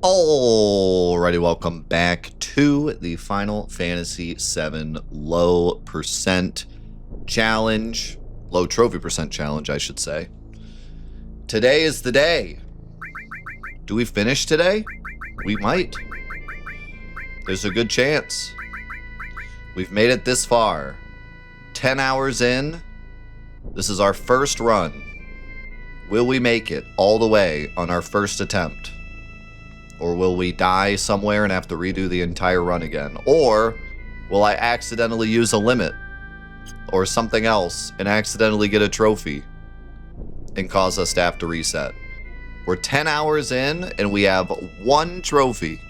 Alrighty, welcome back to the Final Fantasy VII low percent challenge. Low trophy percent challenge, I should say. Today is the day. Do we finish today? We might. There's a good chance. We've made it this far. 10 hours in. This is our first run. Will we make it all the way on our first attempt? Or will we die somewhere and have to redo the entire run again? Or will I accidentally use a limit or something else and accidentally get a trophy and cause us to have to reset? We're 10 hours in and we have one trophy.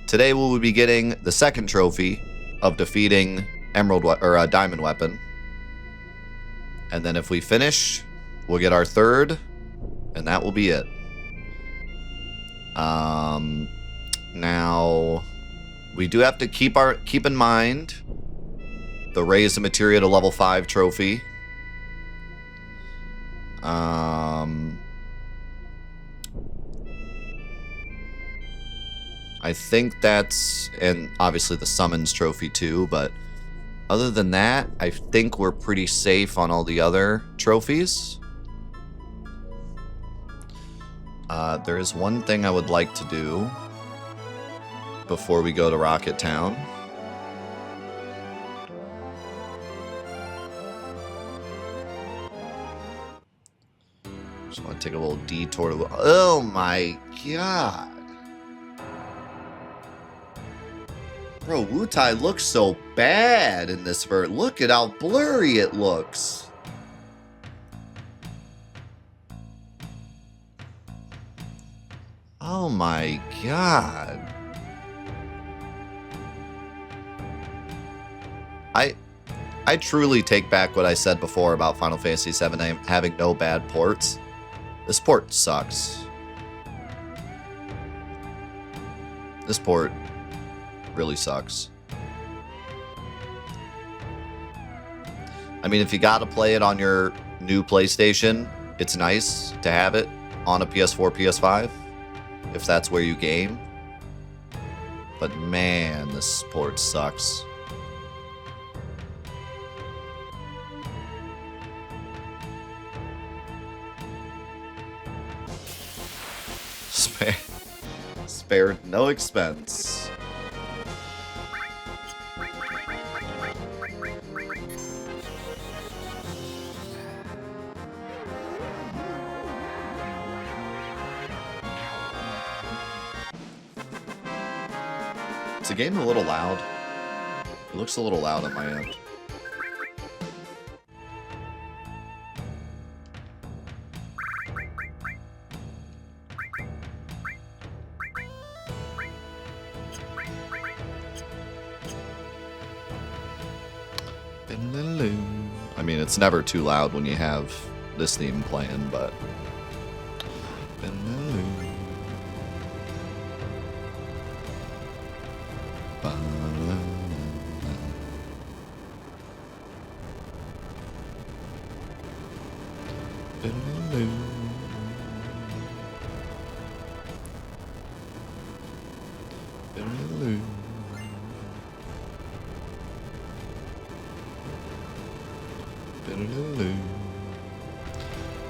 Today we will be getting the second trophy of defeating Diamond Weapon. And then if we finish, we'll get our third, and that will be it. Now we do have to keep in mind the raise the materia to level 5 trophy. I think that's, and obviously the summons trophy too, but other than that, I think we're pretty safe on all the other trophies. There is one thing I would like to do before we go to Rocket Town. Just want to take a little detour. Oh my god. Bro, Wutai looks so bad in this version. Look at how blurry it looks. Oh my god. I truly take back what I said before about Final Fantasy VII having no bad ports. This port sucks. This port really sucks. I mean, if you gotta play it on your new PlayStation, it's nice to have it on a PS4, PS5. If that's where you game. But man, this port sucks. Spared no expense. Is the game a little loud? It looks a little loud on my end. I mean, it's never too loud when you have this theme playing, but...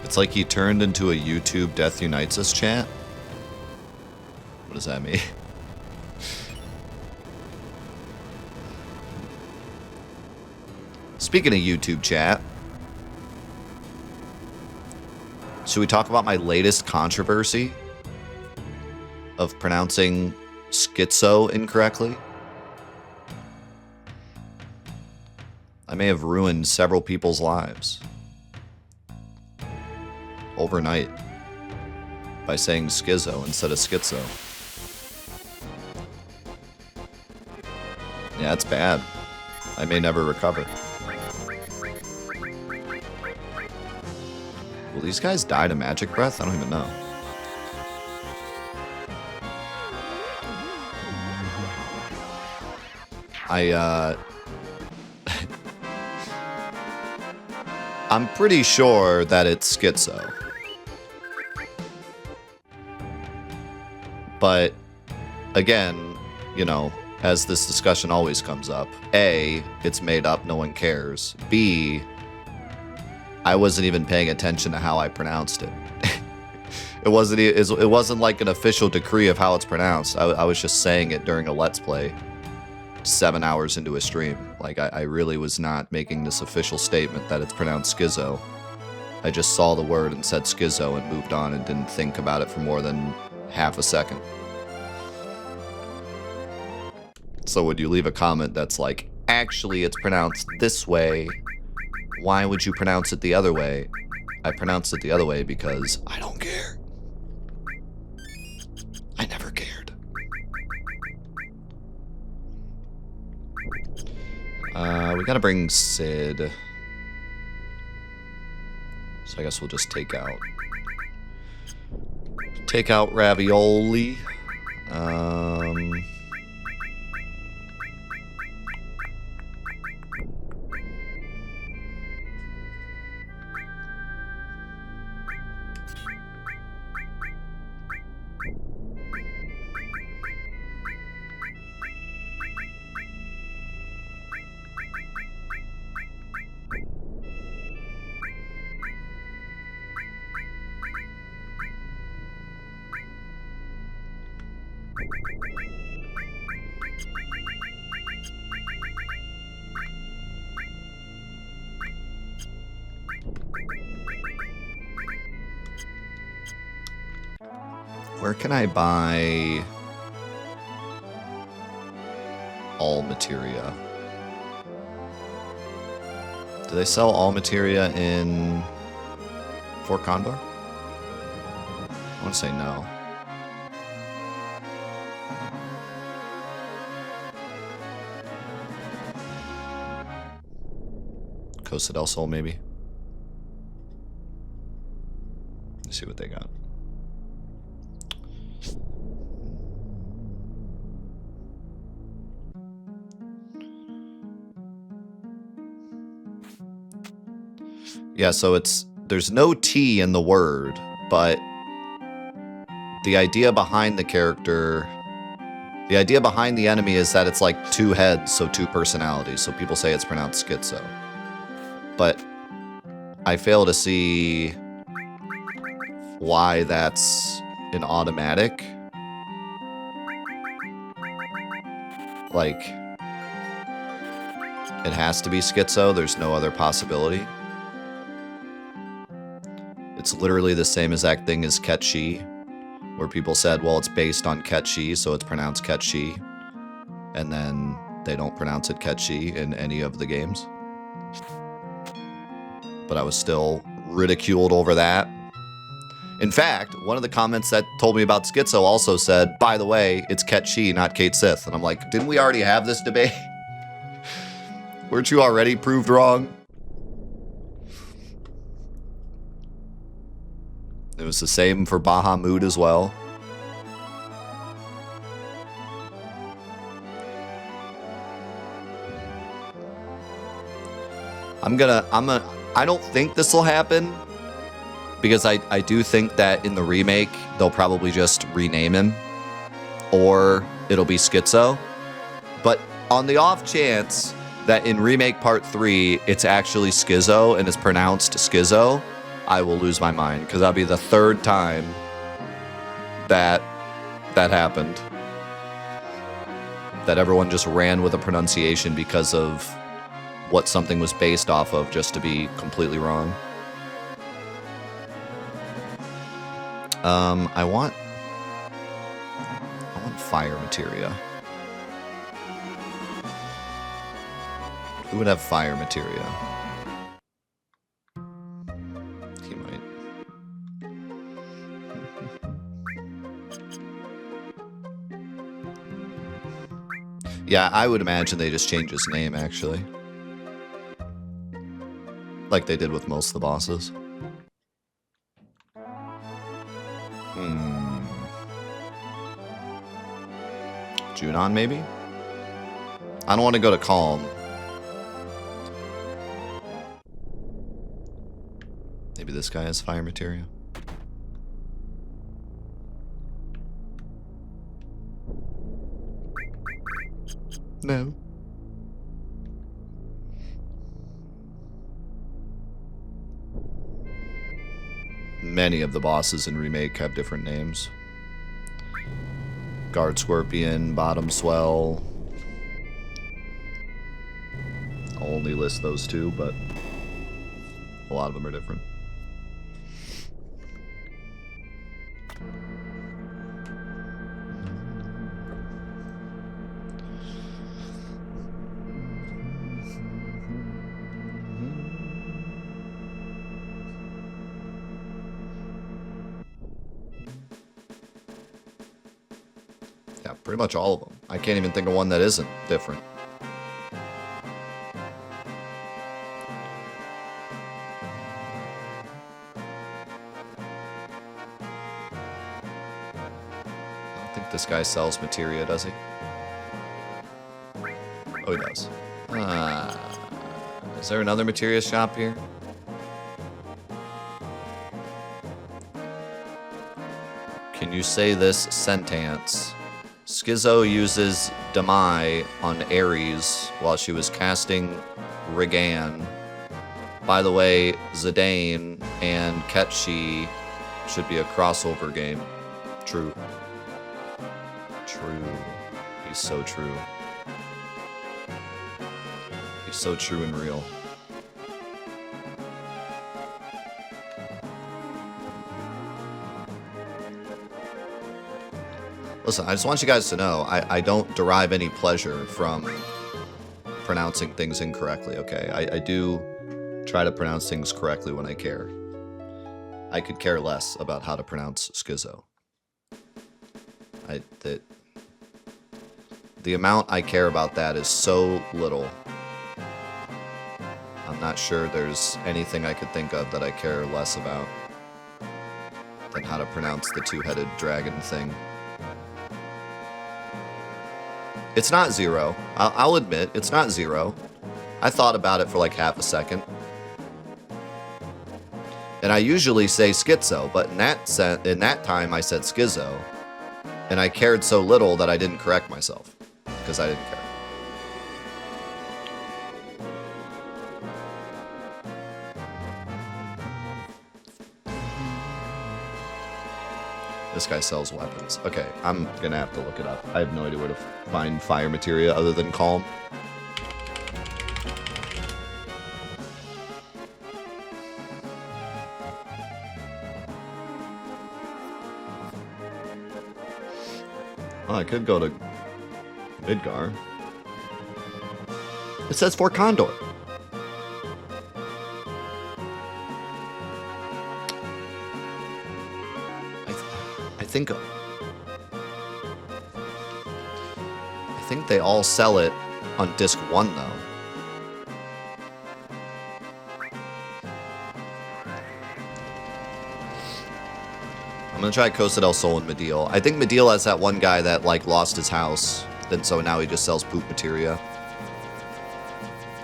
It's like he turned into a YouTube Death Unites Us chat. What does that mean? Speaking of YouTube chat, should we talk about my latest controversy of pronouncing schizo incorrectly? I may have ruined several people's lives overnight by saying schizo instead of schizo. Yeah, it's bad. I may never recover. Will these guys die to magic breath? I don't even know. I'm pretty sure that it's schizo. But again, you know, as this discussion always comes up, A, it's made up, no one cares. B, I wasn't even paying attention to how I pronounced it. It wasn't like an official decree of how it's pronounced. I was just saying it during a Let's Play 7 hours into a stream. Like, I really was not making this official statement that it's pronounced schizo. I just saw the word and said schizo and moved on and didn't think about it for more than half a second. So when you leave a comment that's like, actually it's pronounced this way, why would you pronounce it the other way? I pronounced it the other way because I don't care. I never cared. We gotta bring Sid. So I guess we'll just take out ravioli. Where can I buy all materia? Do they sell all materia in Fort Condor? I want to say no. Costa del Sol, maybe? Let's see what they got. Yeah, so there's no T in the word, but the idea behind the character, the idea behind the enemy is that it's like two heads, so two personalities. So people say it's pronounced schizo. But I fail to see why that's an automatic. Like, it has to be schizo. There's no other possibility. It's literally the same exact thing as Ketchi, where people said, well, it's based on Ketchi, so it's pronounced Ketchi. And then they don't pronounce it Ketchi in any of the games. But I was still ridiculed over that. In fact, one of the comments that told me about schizo also said, by the way, it's Ketchi, not Kate Sith. And I'm like, didn't we already have this debate? Weren't you already proved wrong? It was the same for Bahamut as well. I don't think this will happen, because I do think that in the remake, they'll probably just rename him, or it'll be Schizo. But on the off chance that in Remake Part 3, it's actually Schizo and it's pronounced Schizo, I will lose my mind, because that'll be the third time that happened. That everyone just ran with a pronunciation because of what something was based off of, just to be completely wrong. I want fire materia. Who would have fire materia? He might. Yeah, I would imagine they just changed his name, actually. Like they did with most of the bosses. Junon, maybe? I don't want to go to Calm. Maybe this guy has fire materia. No. Many of the bosses in Remake have different names. Guard Scorpion, Bottom Swell. I'll only list those two, but a lot of them are different. Yeah, pretty much all of them. I can't even think of one that isn't different. I don't think this guy sells materia, does he? Oh, he does. Is there another materia shop here? Can you say this sentence? Schizo uses Demai on Ares while she was casting Rigan. By the way, Zidane and Ketchi should be a crossover game. True. True. He's so true. He's so true and real. Listen, I just want you guys to know, I don't derive any pleasure from pronouncing things incorrectly, okay? I do try to pronounce things correctly when I care. I could care less about how to pronounce schizo. The amount I care about that is so little. I'm not sure there's anything I could think of that I care less about than how to pronounce the two-headed dragon thing. It's not zero. I'll admit, it's not zero. I thought about it for like half a second. And I usually say schizo, but in that time I said schizo. And I cared so little that I didn't correct myself. Because I didn't care. This guy sells weapons. Okay, I'm gonna have to look it up. I have no idea where to find fire materia other than calm. Oh, I could go to Midgar. It says Fort Condor. I think they all sell it on disc 1 though. I'm gonna try Costa del Sol and Mediel. I think Mediel has that one guy that like lost his house, and so now he just sells poop materia.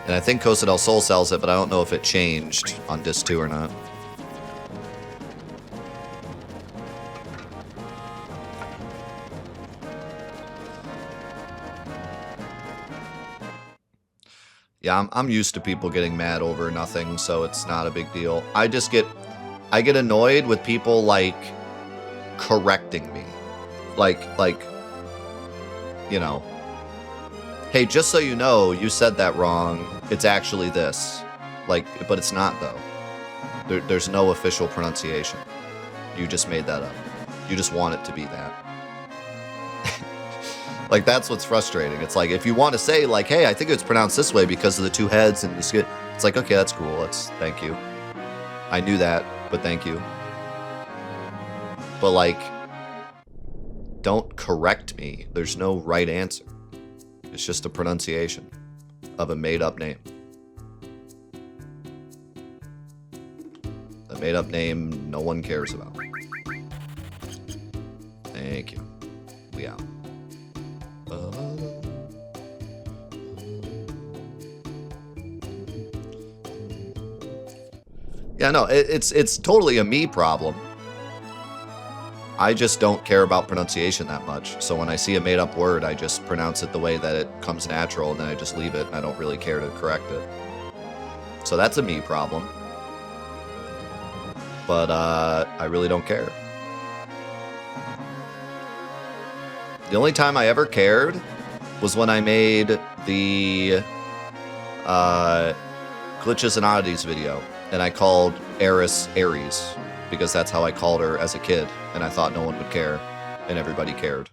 And I think Costa del Sol sells it, but I don't know if it changed on disc 2 or not. Yeah, I'm used to people getting mad over nothing, so it's not a big deal. I get annoyed with people like correcting me. Like, you know, hey, just so you know, you said that wrong. It's actually this. Like, but it's not though. There's no official pronunciation. You just made that up. You just want it to be that. Like, that's what's frustrating. It's like, if you want to say, like, hey, I think it's pronounced this way because of the two heads, and it's like, okay, that's cool. Thank you. I knew that, but thank you. But, like, don't correct me. There's no right answer. It's just a pronunciation of a made-up name. A made-up name no one cares about. Thank you. We out. Yeah, no, it's totally a me problem. I just don't care about pronunciation that much. So when I see a made-up word, I just pronounce it the way that it comes natural, and then I just leave it, and I don't really care to correct it. So that's a me problem. But I really don't care. The only time I ever cared was when I made the Glitches and Oddities video, and I called Eris Aries, because that's how I called her as a kid, and I thought no one would care, and everybody cared.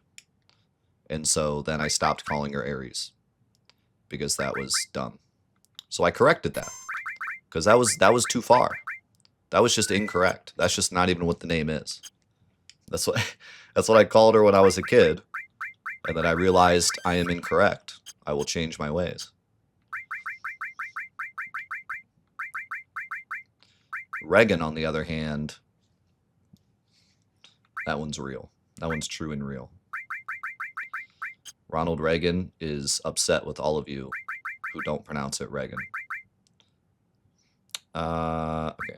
And so then I stopped calling her Aries, because that was dumb. So I corrected that, because that was too far. That was just incorrect. That's just not even what the name is. That's what I called her when I was a kid, and then I realized I am incorrect. I will change my ways. Reagan, on the other hand, that one's real. That one's true and real. Ronald Reagan is upset with all of you who don't pronounce it Reagan. Okay.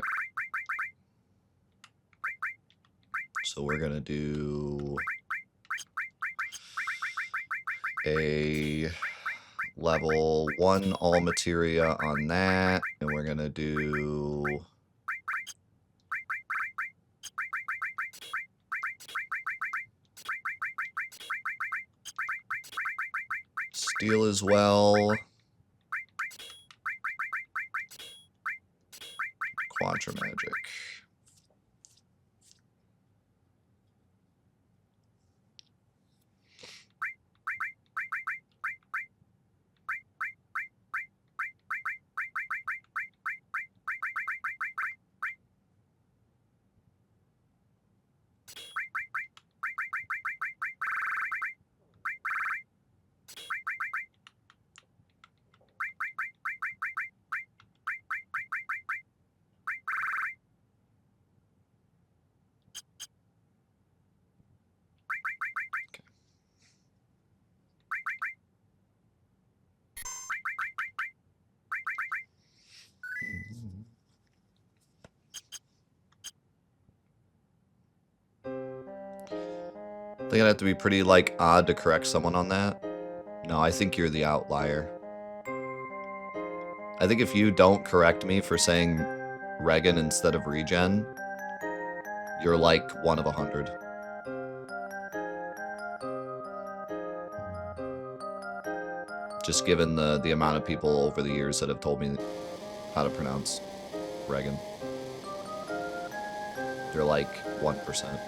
So we're gonna do a level 1 all materia on that, and we're gonna do steel as well. Quadra magic. I think I'd have to be pretty, like, odd to correct someone on that. No, I think you're the outlier. I think if you don't correct me for saying Regan instead of regen, you're like 1 of 100. Just given the amount of people over the years that have told me how to pronounce Regan. They're like 1%.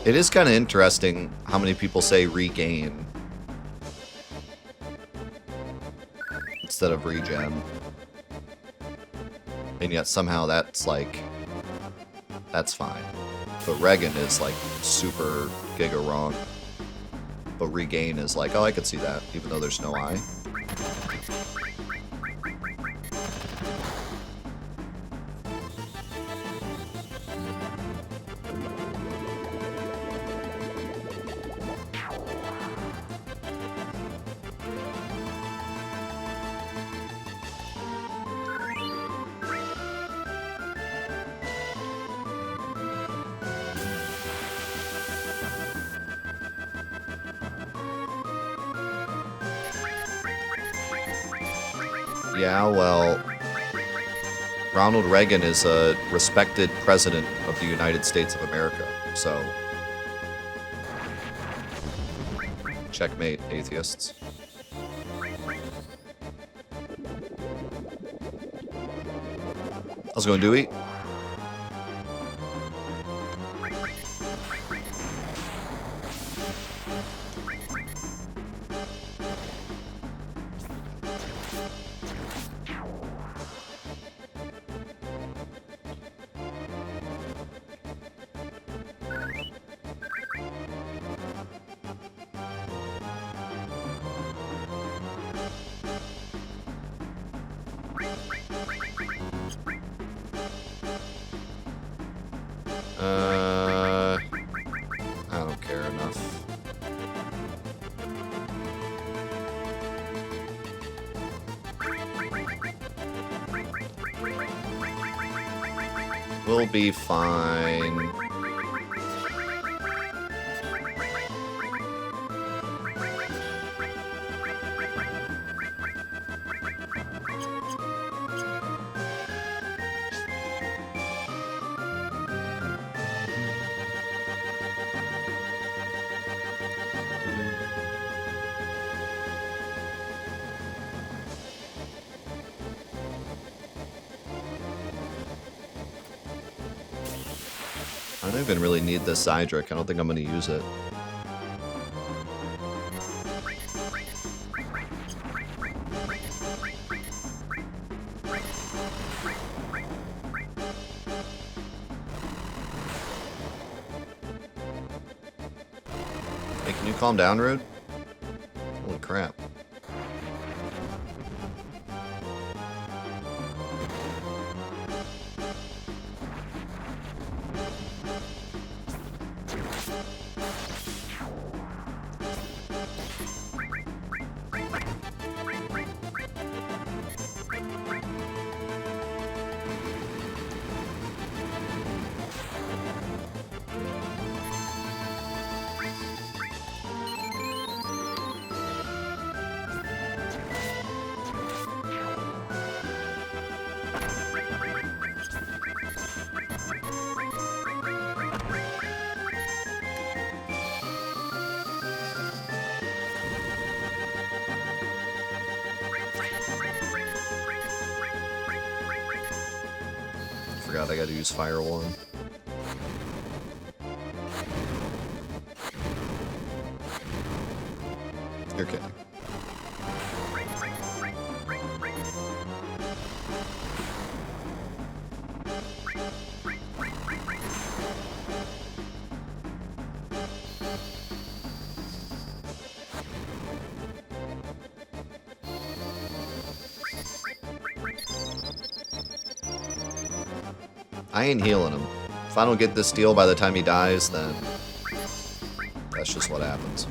It is kind of interesting how many people say regain instead of regen. And yet somehow that's like, that's fine. But Regan is like super giga wrong. But regain is like, oh, I could see that, even though there's no I. Yeah, well, Ronald Reagan is a respected president of the United States of America, so checkmate, atheists. How's it going, Dewey? I don't care enough. We'll be fine. I don't even really need this Zydric. I don't think I'm going to use it. Hey, can you calm down, Rude? Holy crap. Forgot I gotta use Fire 1. You're kidding. I ain't healing him. If I don't get this deal by the time he dies, then that's just what happens.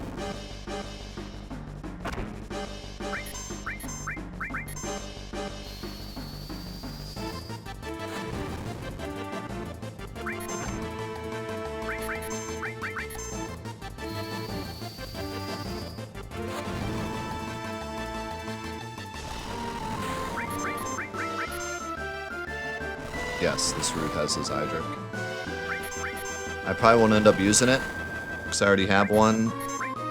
Yes, this route has his Zydric. I probably won't end up using it, because I already have one,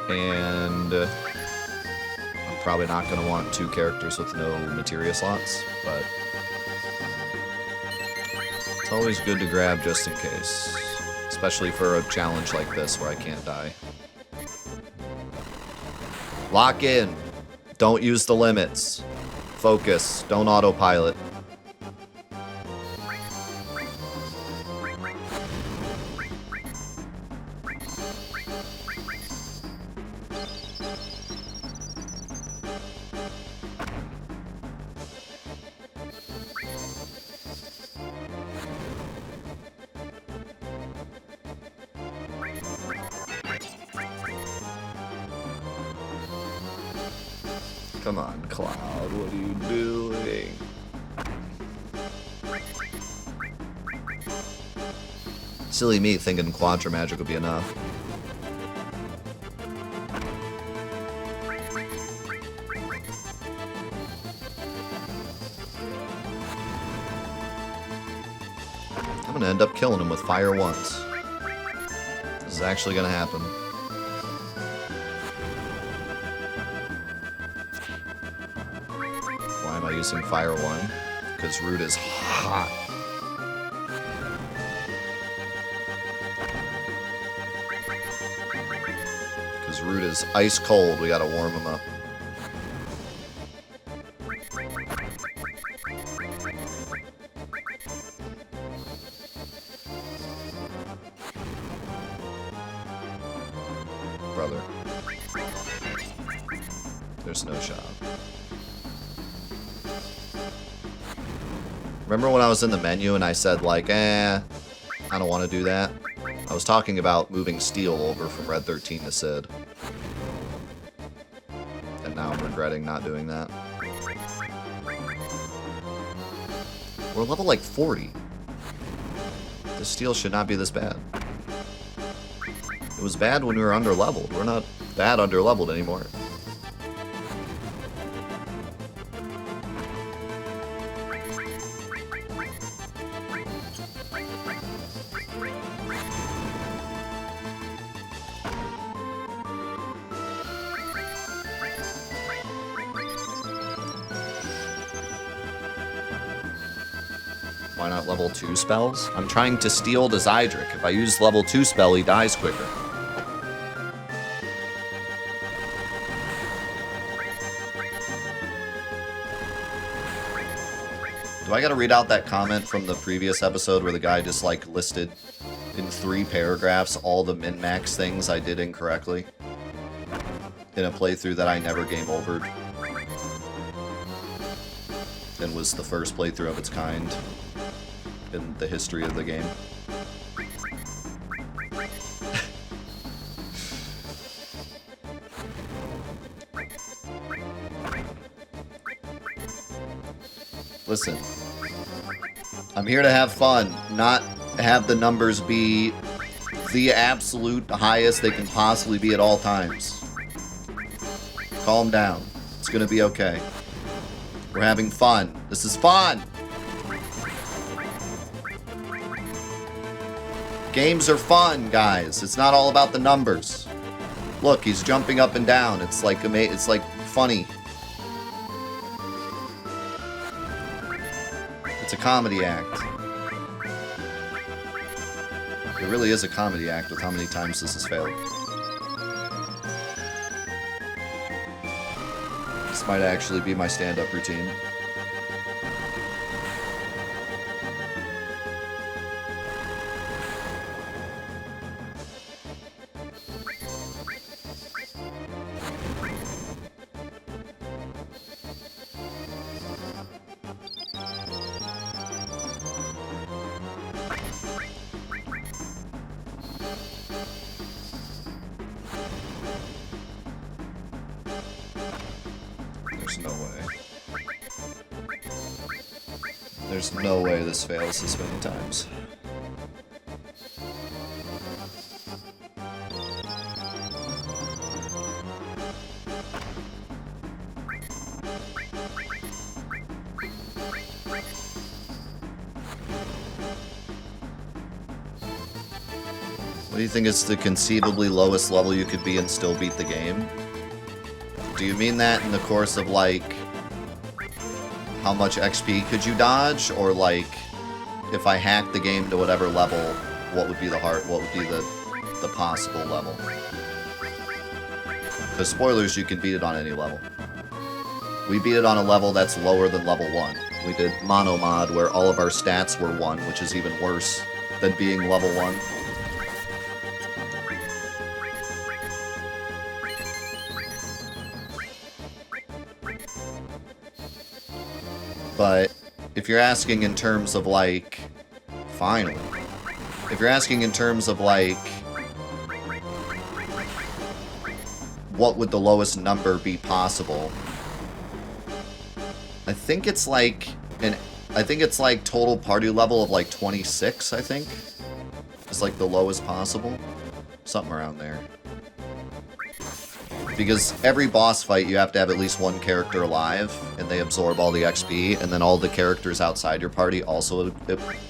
and I'm probably not going to want 2 characters with no materia slots, but it's always good to grab just in case, especially for a challenge like this where I can't die. Lock in. Don't use the limits. Focus. Don't autopilot. Come on, Cloud, what are you doing? Silly me thinking Quadra Magic would be enough. I'm gonna end up killing him with Fire once. This is actually gonna happen. Why am I using Fire 1? Because Root is hot. Because Root is ice cold, we gotta warm him up. Brother. There's no shot. Remember when I was in the menu and I said, like, I don't want to do that. I was talking about moving Steel over from Red 13 to Sid. And now I'm regretting not doing that. We're level like 40. This Steel should not be this bad. It was bad when we were under-leveled. We're not that under-leveled anymore. Why not level 2 spells? I'm trying to steal the Zydric. If I use level 2 spell, he dies quicker. Do I gotta read out that comment from the previous episode where the guy just, like, listed in 3 paragraphs all the min-max things I did incorrectly? In a playthrough that I never game overed. And was the first playthrough of its kind in the history of the game. Listen, I'm here to have fun, not have the numbers be the absolute highest they can possibly be at all times. Calm down. It's gonna be okay. We're having fun. This is fun! Games are fun, guys. It's not all about the numbers. Look, he's jumping up and down. It's like funny. It's a comedy act. It really is a comedy act with how many times this has failed. This might actually be my stand-up routine. There's no way. There's no way this fails this many times. What do you think is the conceivably lowest level you could be and still beat the game? Do you mean that in the course of, like, how much XP could you dodge? Or, like, if I hacked the game to whatever level, what would be the possible level? Because spoilers, you can beat it on any level. We beat it on a level that's lower than level 1. We did mono mod where all of our stats were 1, which is even worse than being level 1. But if you're asking in terms of, like, finally, if you're asking in terms of, like, what would the lowest number be possible, I think it's like total party level of like 26, I think. Is like the lowest possible. Something around there. Because every boss fight, you have to have at least one character alive, and they absorb all the XP, and then all the characters outside your party also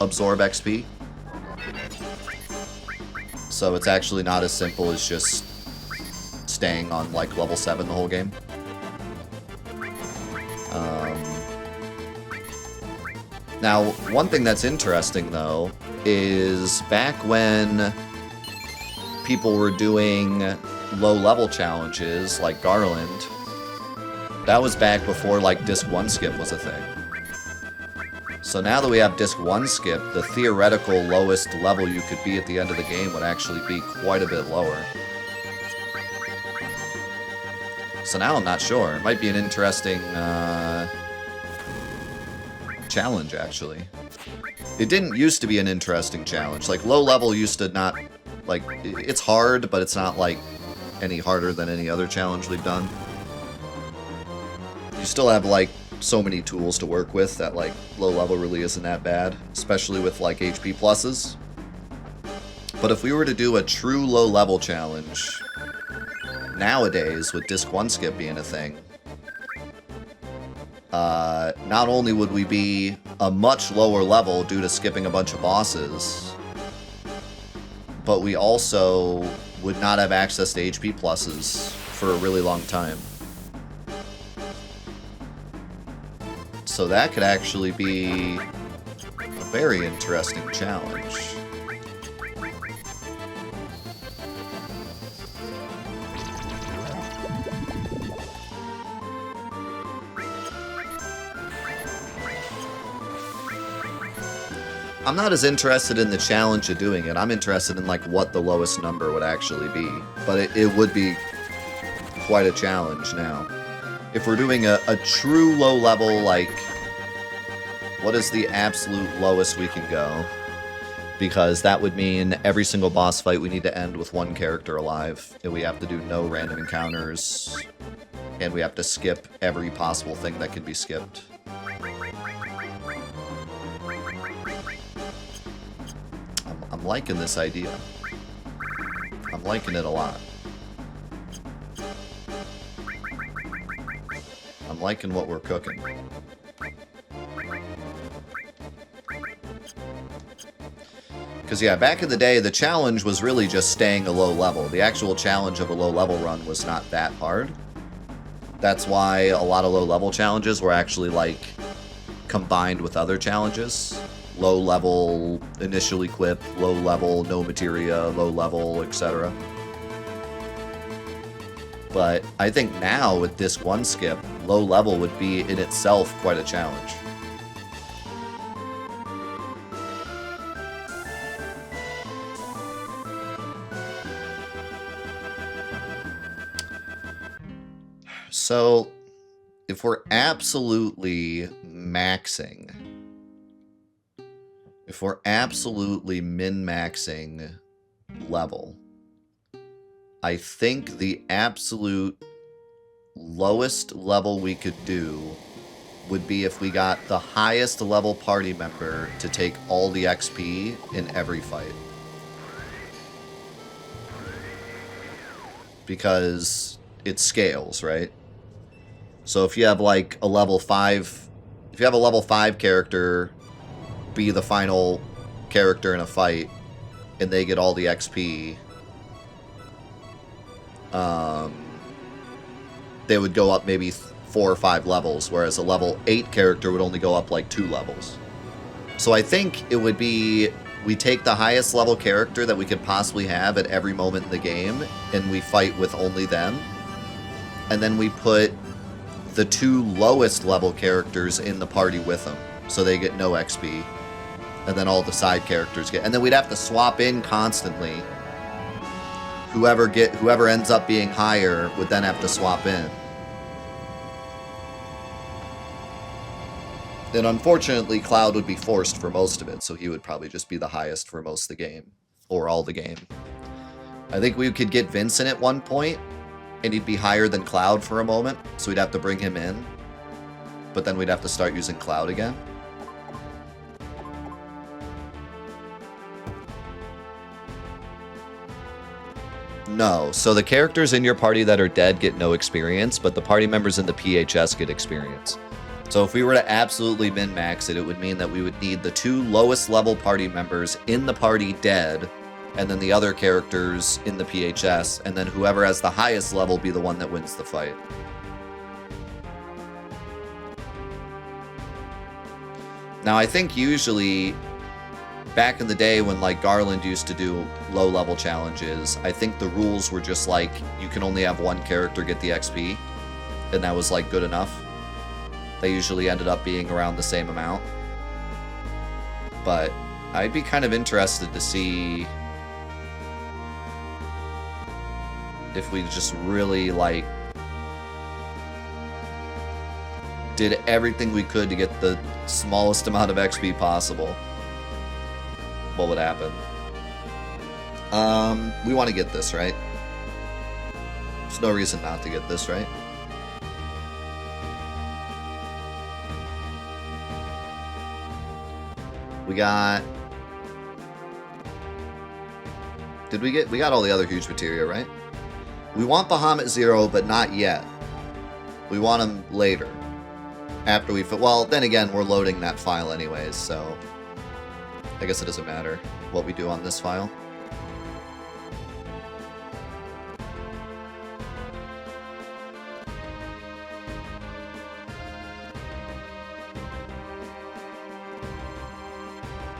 absorb XP. So it's actually not as simple as just staying on, like, level 7 the whole game. Now, one thing that's interesting, though, is back when people were doing low-level challenges, like Garland, that was back before, like, Disc 1 skip was a thing. So now that we have Disc 1 skip, the theoretical lowest level you could be at the end of the game would actually be quite a bit lower. So now I'm not sure. It might be an interesting challenge, actually. It didn't used to be an interesting challenge. Like, low level used to not... Like, it's hard, but it's not, like, any harder than any other challenge we've done. You still have, like, so many tools to work with that, like, low level really isn't that bad. Especially with, like, HP pluses. But if we were to do a true low level challenge, nowadays, with Disc 1 skip being a thing, not only would we be a much lower level due to skipping a bunch of bosses, but we also would not have access to HP pluses for a really long time. So that could actually be a very interesting challenge. I'm not as interested in the challenge of doing it. I'm interested in, like, what the lowest number would actually be. But it would be quite a challenge now. If we're doing a true low level, like, what is the absolute lowest we can go? Because that would mean every single boss fight we need to end with one character alive. And we have to do no random encounters. And we have to skip every possible thing that can be skipped. I'm liking this idea. I'm liking it a lot. I'm liking what we're cooking. Because, yeah, back in the day, the challenge was really just staying a low level. The actual challenge of a low level run was not that hard. That's why a lot of low level challenges were actually, like, combined with other challenges. Low level initial equip, low level no materia, low level, etc. But I think now with Disc 1 skip, low level would be in itself quite a challenge. So, if we're absolutely maxing, if we're absolutely min-maxing level, I think the absolute lowest level we could do would be if we got the highest level party member to take all the XP in every fight. Because it scales, right? So if you have like a level 5, if you have a level 5 character be the final character in a fight, and they get all the XP, they would go up maybe 4 or 5 levels, whereas a level 8 character would only go up like 2 levels. So I think it would be, we take the highest level character that we could possibly have at every moment in the game, and we fight with only them, and then we put the 2 lowest level characters in the party with them, so they get no XP. And then all the side characters get... And then we'd have to swap in constantly. Whoever ends up being higher would then have to swap in. And unfortunately, Cloud would be forced for most of it, so he would probably just be the highest for most of the game. Or all the game. I think we could get Vincent at one point, and he'd be higher than Cloud for a moment, so we'd have to bring him in. But then we'd have to start using Cloud again. No, so the characters in your party that are dead get no experience, but the party members in the PHS get experience. So if we were to absolutely min-max it, it would mean that we would need the 2 lowest level party members in the party dead, and then the other characters in the PHS, and then whoever has the highest level be the one that wins the fight. Now I think usually, back in the day when like Garland used to do low level challenges, I think the rules were just like, you can only have one character get the XP, and that was like good enough. They usually ended up being around the same amount. But I'd be kind of interested to see if we just really like did everything we could to get the smallest amount of XP possible. what would happen. We want to get this, right? There's no reason not to get this, right? We got... we got all the other huge materia, right? We want Bahamut 0, but not yet. We want him later. After we... Well, then again, we're loading that file anyways, so... I guess it doesn't matter what we do on this file.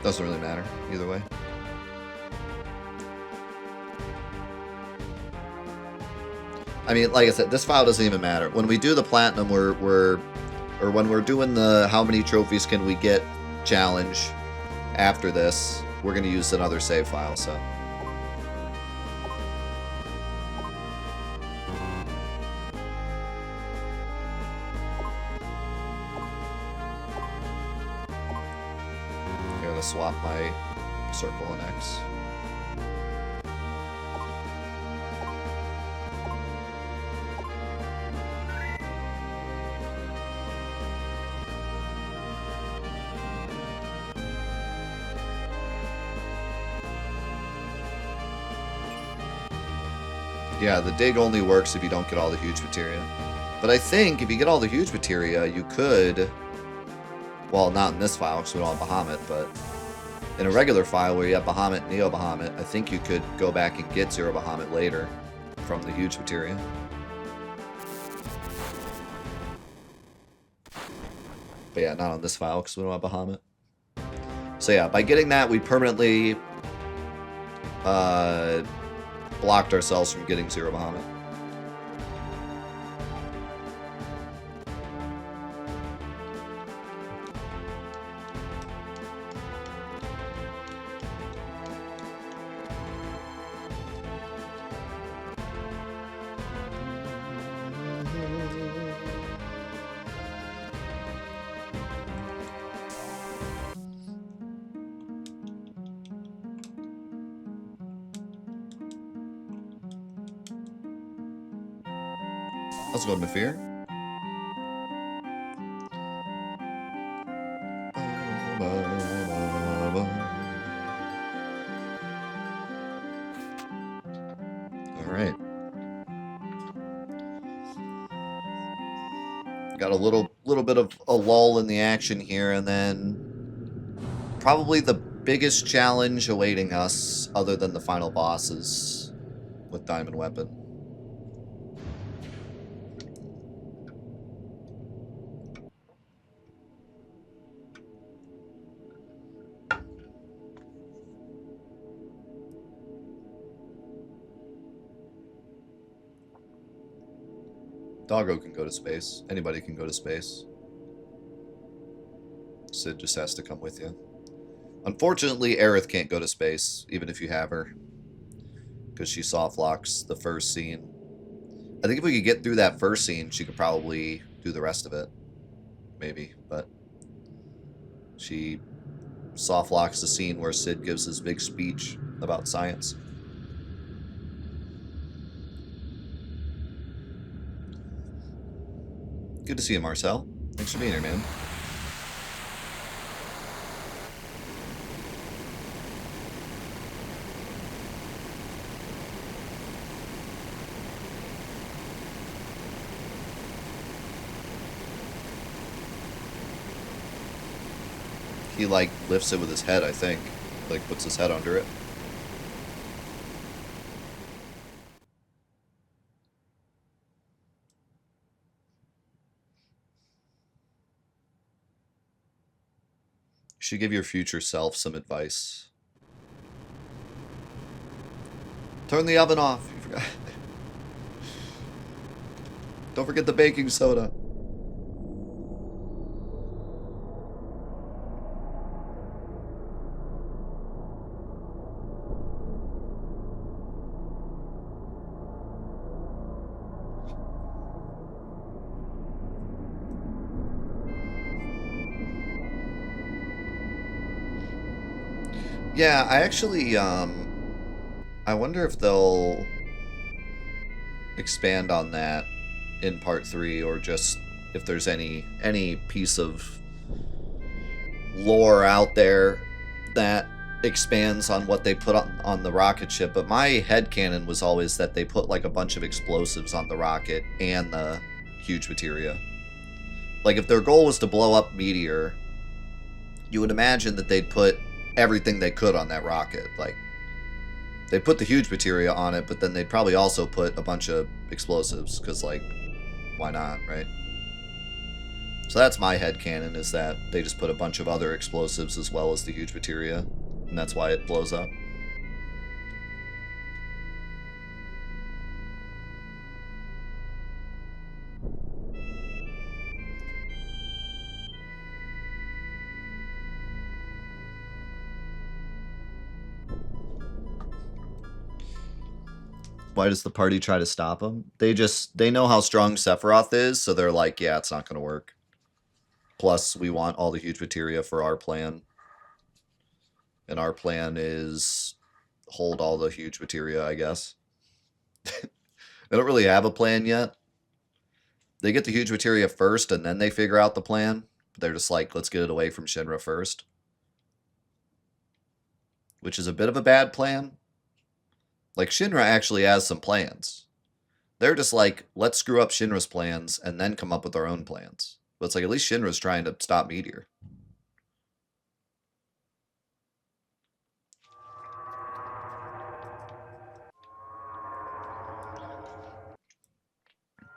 Doesn't really matter, either way. I mean, like I said, this file doesn't even matter. When we do the platinum, or when we're doing the how many trophies can we get challenge after this, we're going to use another save file, so. I'm going to swap my circle and X. Yeah, the dig only works if you don't get all the huge materia. But I think if you get all the huge materia, you could... Well, not in this file, because we don't have Bahamut, but... In a regular file where you have Bahamut, Neo Bahamut, I think you could go back and get Zero Bahamut later from the huge materia. But yeah, not on this file, because we don't have Bahamut. So yeah, by getting that, we permanently... blocked ourselves from getting Zero Bahamut. Let's go to Fear. Alright. Got a little bit of a lull in the action here, and then probably the biggest challenge awaiting us, other than the final bosses with Diamond Weapon. Doggo can go to space. Anybody can go to space. Sid just has to come with you. Unfortunately, Aerith can't go to space, even if you have her. Because she soft locks the first scene. I think if we could get through that first scene, she could probably do the rest of it. Maybe, but... She soft locks the scene where Sid gives his big speech about science. Good to see you, Marcel. Thanks for being here, man. He, like, lifts it with his head, I think. Like, puts his head under it. You should give your future self some advice. Turn the oven off. You forgot. Don't forget the baking soda. Yeah, I actually, I wonder if they'll expand on that in part 3, or just if there's any piece of lore out there that expands on what they put on the rocket ship. But my headcanon was always that they put like a bunch of explosives on the rocket and the huge materia. Like if their goal was to blow up Meteor, you would imagine that they'd put everything they could on that rocket. Like they'd put the huge materia on it, but then they'd probably also put a bunch of explosives, because like, why not, right? So that's my headcanon, is that they just put a bunch of other explosives as well as the huge materia, and that's why it blows up. Why does the party try to stop them? They know how strong Sephiroth is, so they're like, yeah, it's not going to work. Plus, we want all the huge materia for our plan. And our plan is hold all the huge materia, I guess. They don't really have a plan yet. They get the huge materia first, and then they figure out the plan. But they're just like, let's get it away from Shinra first. Which is a bit of a bad plan. Like, Shinra actually has some plans. They're just like, let's screw up Shinra's plans and then come up with our own plans. But it's like, at least Shinra's trying to stop Meteor.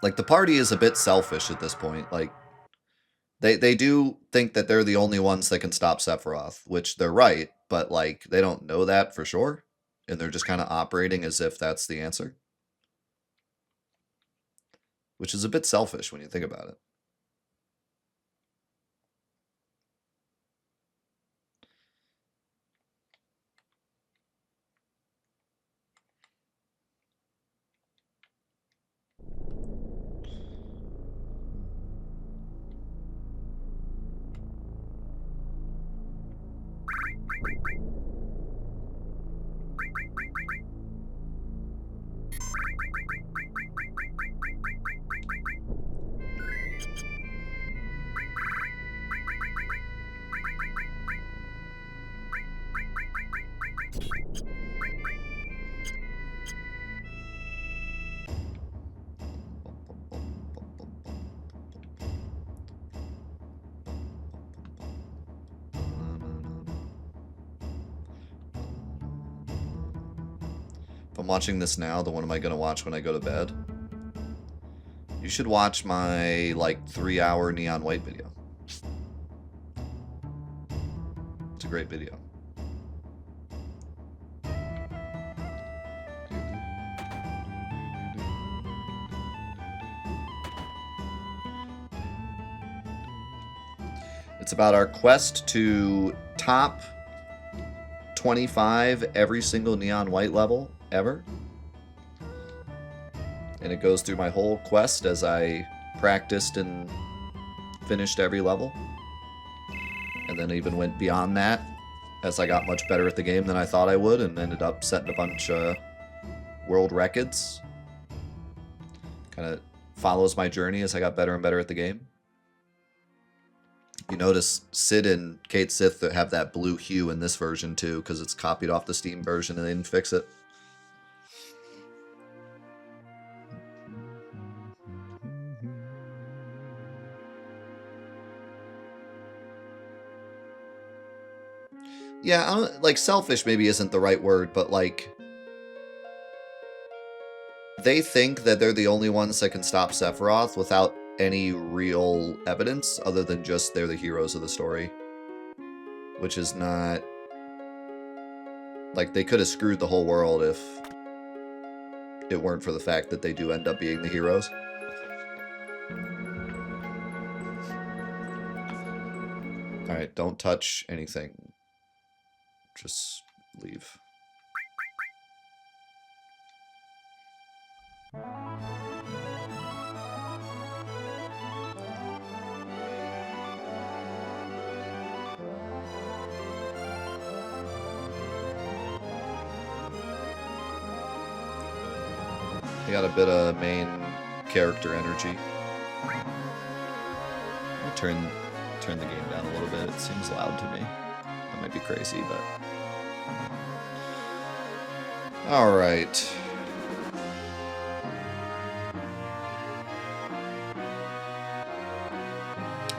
Like, the party is a bit selfish at this point. Like, they do think that they're the only ones that can stop Sephiroth, which they're right, but, like, they don't know that for sure. And they're just kind of operating as if that's the answer. Which is a bit selfish when you think about it. If I'm watching this now, then what am I going to watch when I go to bed? You should watch my, like, 3-hour Neon White video. It's a great video. It's about our quest to top 25 every single Neon White level ever. And it goes through my whole quest as I practiced and finished every level. And then even went beyond that as I got much better at the game than I thought I would, and ended up setting a bunch of world records. Kind of follows my journey as I got better and better at the game. You notice Sid and Kate Sith have that blue hue in this version too, because it's copied off the Steam version and they didn't fix it. Yeah, I don't, like, selfish maybe isn't the right word, but like, they think that they're the only ones that can stop Sephiroth without any real evidence other than just they're the heroes of the story. Which is not... Like, they could have screwed the whole world if it weren't for the fact that they do end up being the heroes. Alright, don't touch anything. Just leave. They got a bit of main character energy. Let me turn the game down a little bit. It seems loud to me. That might be crazy, but... Alright.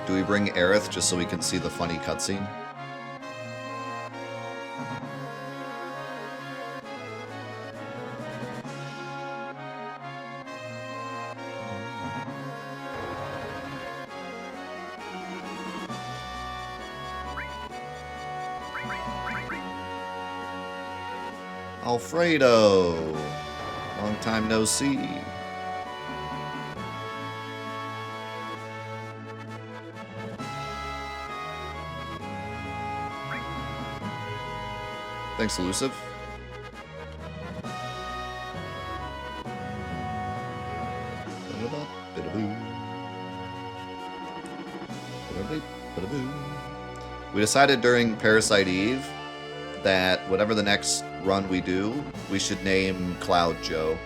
Do we bring Aerith just so we can see the funny cutscene? Alfredo! Long time no see. Thanks, Elusive. We decided during Parasite Eve that whatever the next run we do, we should name Cloud Joe.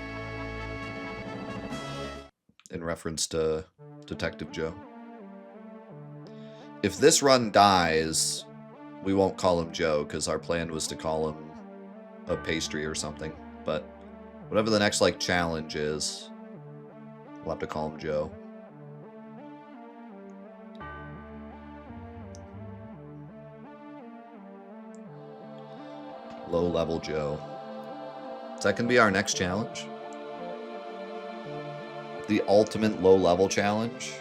In reference to Detective Joe. If this run dies, we won't call him Joe, because our plan was to call him a pastry or something. But whatever the next, like, challenge is, we'll have to call him Joe. Low-level Joe. Is that going to be our next challenge? The ultimate low-level challenge?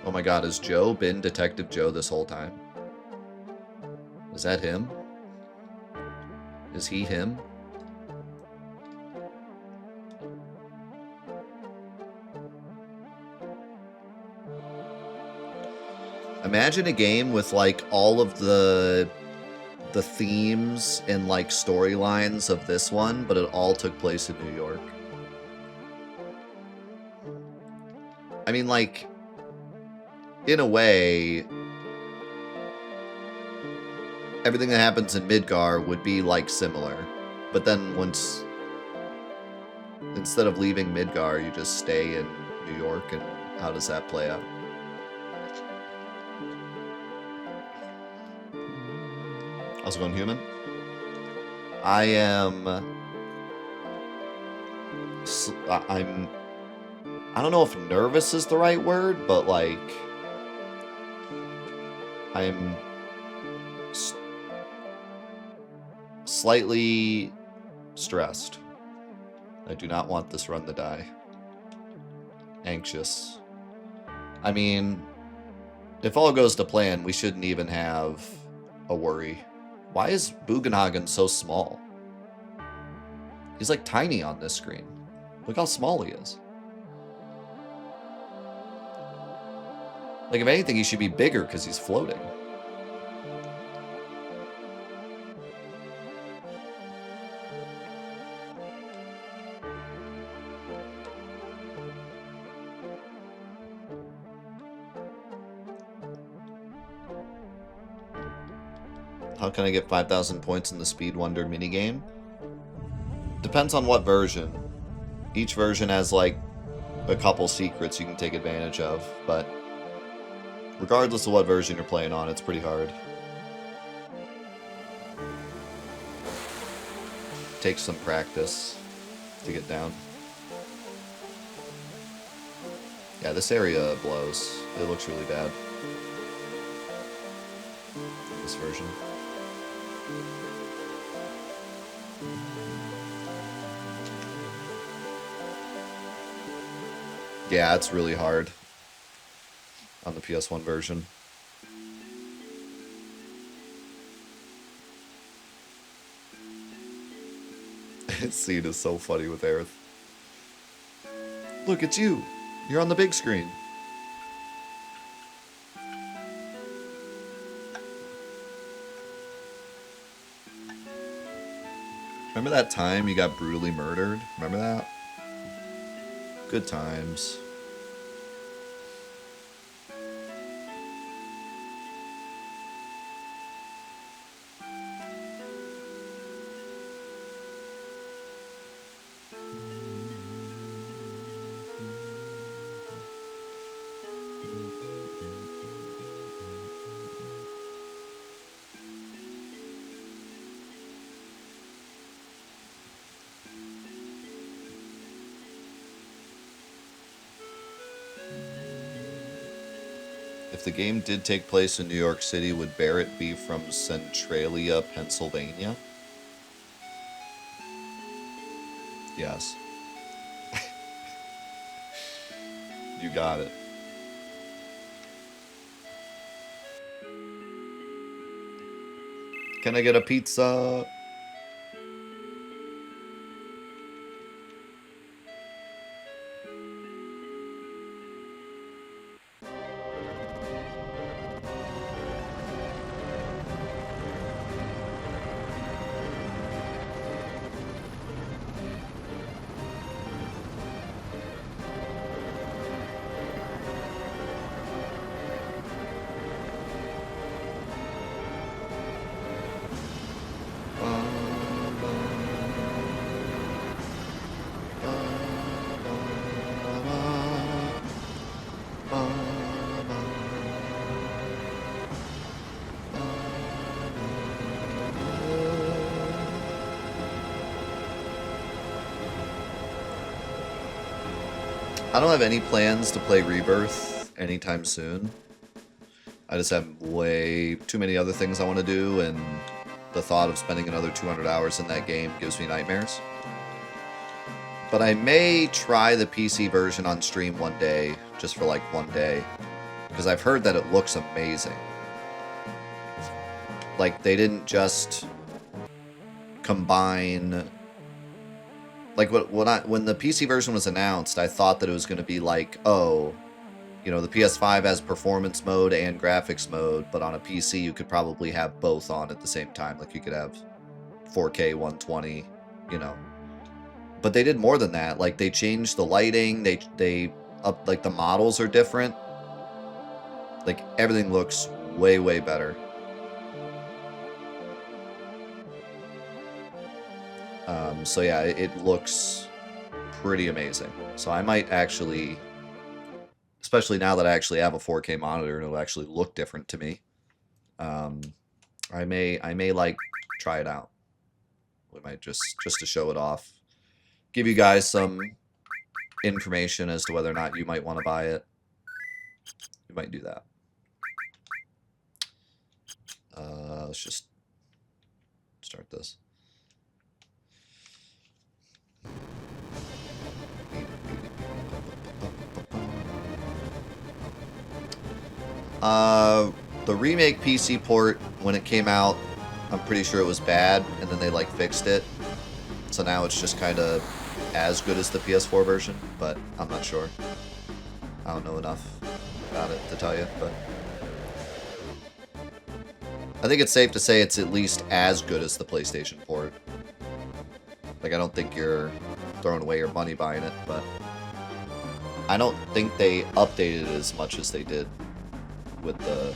Oh my god, has Joe been Detective Joe this whole time? Is that him? Is he him? Imagine a game with, like, all of the themes and, like, storylines of this one, but it all took place in New York. I mean, like, in a way, everything that happens in Midgar would be, like, similar. But then once, instead of leaving Midgar, you just stay in New York, and how does that play out? How's it going, human? I don't know if nervous is the right word, but, like, I'm slightly stressed. I do not want this run to die. Anxious. I mean, if all goes to plan, we shouldn't even have a worry. Why is Bugenhagen so small? He's, like, tiny on this screen. Look how small he is. Like, if anything, he should be bigger because he's floating. How can I get 5,000 points in the Speed Wonder minigame? Depends on what version. Each version has, like, a couple secrets you can take advantage of, but regardless of what version you're playing on, it's pretty hard. Takes some practice to get down. Yeah, this area blows. It looks really bad. This version. Yeah, it's really hard on the PS1 version. This scene is so funny with Aerith. Look, it's you. You're on the big screen. Remember that time you got brutally murdered? Remember that? Good times. If the game did take place in New York City, would Barrett be from Centralia, Pennsylvania? Yes. You got it. Can I get a pizza? I don't have any plans to play Rebirth anytime soon. I just have way too many other things I want to do, and the thought of spending another 200 hours in that game gives me nightmares. But I may try the PC version on stream one day, just for like one day, because I've heard that it looks amazing. Like, they didn't just combine... Like, when the PC version was announced, I thought that it was going to be like, oh, you know, the PS5 has performance mode and graphics mode, but on a PC you could probably have both on at the same time. Like, you could have 4K 120, you know. But they did more than that. Like, they changed the lighting, they up, like, the models are different. Like, everything looks way, way better. So yeah, it looks pretty amazing. So I might actually, especially now that I actually have a 4K monitor and it'll actually look different to me, I may like try it out. We might just to show it off, give you guys some information as to whether or not you might want to buy it. We might do that. Let's just start this. The remake PC port, when it came out, I'm pretty sure it was bad, and then they like fixed it. So now it's just kind of as good as the PS4 version, but I'm not sure. I don't know enough about it to tell you, but I think it's safe to say it's at least as good as the PlayStation port. Like, I don't think you're throwing away your money buying it, but I don't think they updated it as much as they did with the...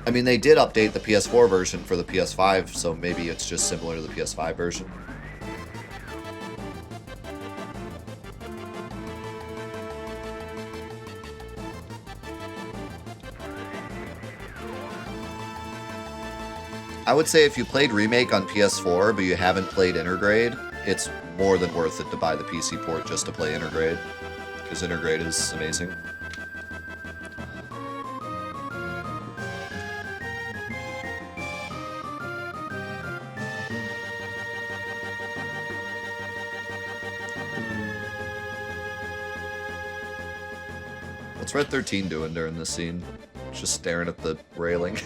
I mean, they did update the PS4 version for the PS5, so maybe it's just similar to the PS5 version. I would say if you played Remake on PS4, but you haven't played Intergrade, it's more than worth it to buy the PC port just to play Intergrade, because Intergrade is amazing. What's Red 13 doing during this scene? Just staring at the railing.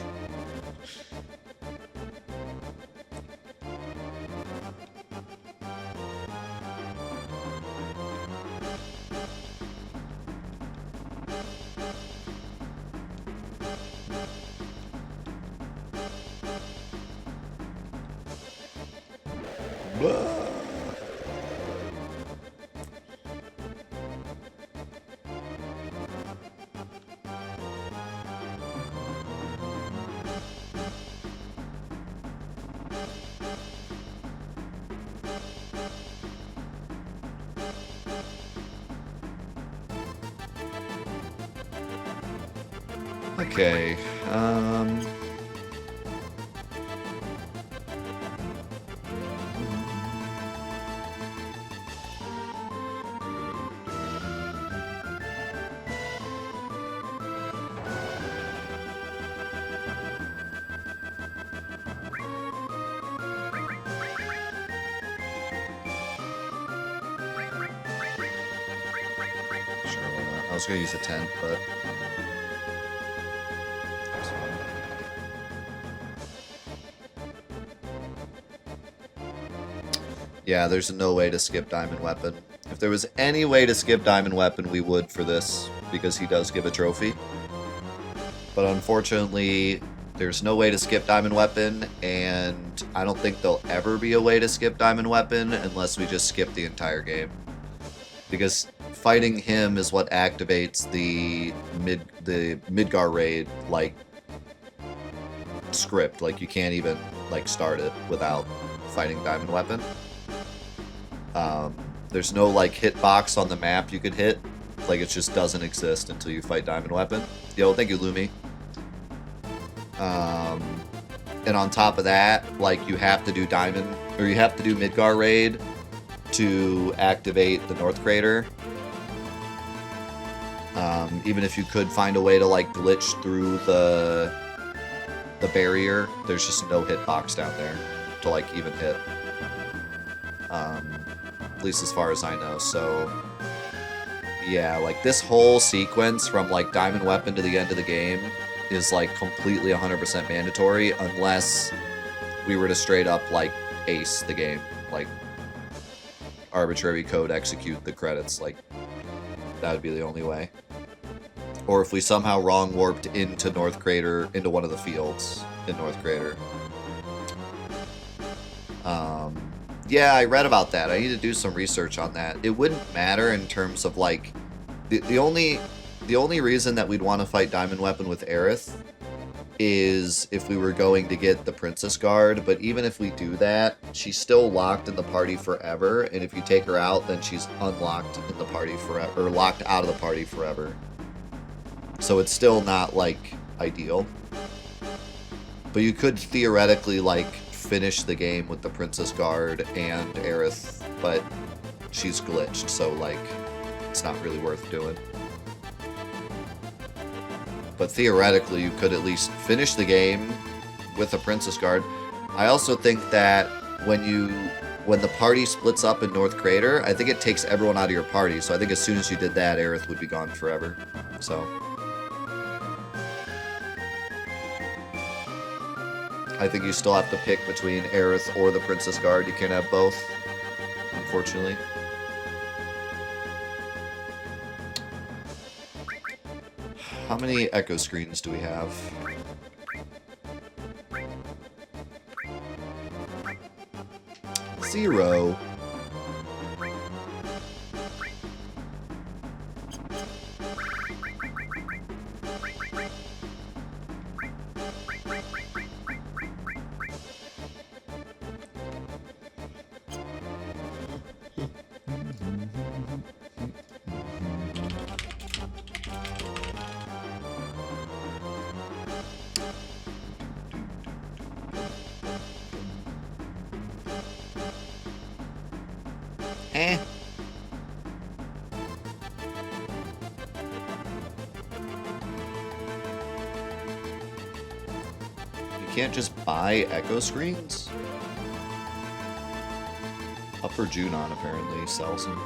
Okay, was gonna use a tent, but that's fine. Yeah, there's no way to skip Diamond Weapon. If there was any way to skip Diamond Weapon, we would for this, because he does give a trophy. But unfortunately, there's no way to skip Diamond Weapon, and I don't think there'll ever be a way to skip Diamond Weapon unless we just skip the entire game. Because fighting him is what activates the Midgar raid, like, script. Like, you can't even, like, start it without fighting Diamond Weapon. There's no, like, hitbox on the map you could hit. Like, it just doesn't exist until you fight Diamond Weapon. Yo, thank you, Lumi. And on top of that, like, you have to do Midgar raid to activate the North Crater. Even if you could find a way to, like, glitch through the barrier, there's just no hitbox down there to, like, even hit. At least as far as I know, so yeah, like, this whole sequence from, like, Diamond Weapon to the end of the game is, like, completely 100% mandatory unless we were to straight up, like, ace the game, like, arbitrary code execute the credits, like, that would be the only way. Or if we somehow wrong warped into North Crater, into one of the fields in North Crater. Yeah, I read about that. I need to do some research on that. It wouldn't matter in terms of, like, the only reason that we'd want to fight Diamond Weapon with Aerith is if we were going to get the Princess Guard, but even if we do that, she's still locked in the party forever, and if you take her out, then she's unlocked in the party forever, or locked out of the party forever. So it's still not, like, ideal. But you could theoretically, like, finish the game with the Princess Guard and Aerith, but she's glitched, so, like, it's not really worth doing. But theoretically, you could at least finish the game with a Princess Guard. I also think that when the party splits up in North Crater, I think it takes everyone out of your party, so I think as soon as you did that, Aerith would be gone forever. So I think you still have to pick between Aerith or the Princess Guard. You can't have both, unfortunately. How many echo screens do we have? Zero. Eh. You can't just buy echo screens? Upper Junon apparently sells them.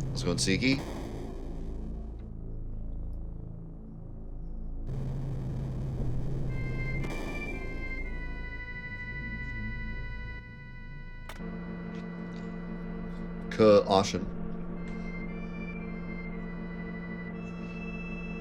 Let's go with Siki. Caution.